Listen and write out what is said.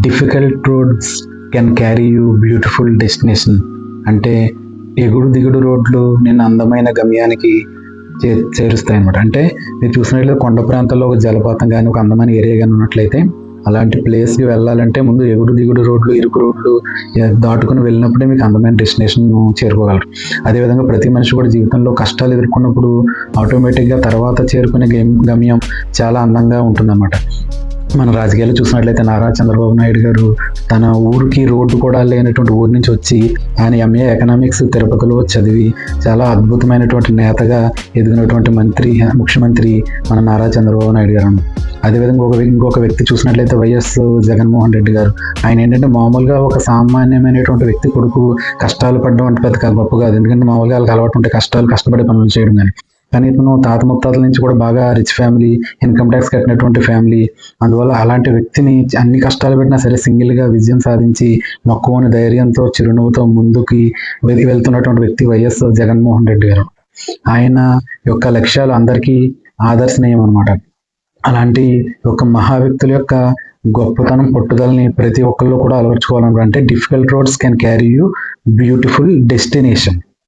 Difficult roads can carry you beautiful destination. అంటే ఎగుడు దిగుడు రోడ్లు నిన్ను అందమైన గమ్యానికి చేరుస్తాయి అనమాట. అంటే మీరు చూసినట్లయితే కొండ ప్రాంతాల్లో ఒక జలపాతం కానీ ఒక అందమైన ఏరియా కానీ ఉన్నట్లయితే అలాంటి ప్లేస్కి వెళ్ళాలంటే ముందు ఎగుడు దిగుడు రోడ్లు, ఇరుకు రోడ్లు దాటుకుని వెళ్ళినప్పుడే మీకు అందమైన డెస్టినేషన్ చేరుకోగలరు. అదేవిధంగా ప్రతి మనిషి కూడా జీవితంలో కష్టాలు ఎదుర్కొన్నప్పుడు ఆటోమేటిక్గా తర్వాత చేరుకునే గమ్యం చాలా అందంగా ఉంటుందన్నమాట. మన రాజకీయాలు చూసినట్లయితే నారా చంద్రబాబు నాయుడు గారు తన ఊరికి రోడ్డు కూడా లేనటువంటి ఊరి నుంచి వచ్చి ఆయన ఎంఏ ఎకనామిక్స్ తిరుపతిలో చదివి చాలా అద్భుతమైనటువంటి నేతగా ఎదిగినటువంటి ముఖ్యమంత్రి మన నారా చంద్రబాబు నాయుడు గారు. అదేవిధంగా ఇంకొక వ్యక్తి చూసినట్లయితే వైఎస్ జగన్మోహన్ రెడ్డి గారు. ఆయన ఏంటంటే మామూలుగా ఒక సామాన్యమైనటువంటి వ్యక్తి కొడుకు కష్టాలు పడడం అంటే పెద్ద గొప్ప కాదు. ఎందుకంటే మామూలుగా వాళ్ళకి అలవాటు ఉంటే కష్టపడి పనులు చేయడం కానీ ఇతను తాత ముత్తాతల నుంచి కూడా బాగా రిచ్ ఫ్యామిలీ, ఇన్కమ్ ట్యాక్స్ కట్టినటువంటి ఫ్యామిలీ. అందువల్ల అలాంటి వ్యక్తిని అన్ని కష్టాలు పెట్టినా సరే సింగిల్గా విజయం సాధించి మక్కువని ధైర్యంతో చిరునవ్వుతో ముందుకి వెళ్తున్నటువంటి వ్యక్తి వైఎస్ జగన్మోహన్ రెడ్డి గారు. ఆయన యొక్క లక్ష్యాలు అందరికీ ఆదర్శనీయం అనమాట. అలాంటి ఒక మహా వ్యక్తుల యొక్క గొప్పతనం, పట్టుదలని ప్రతి ఒక్కళ్ళు కూడా అలవర్చుకోవాలనుకుంటే difficult roads can carry you beautiful destination.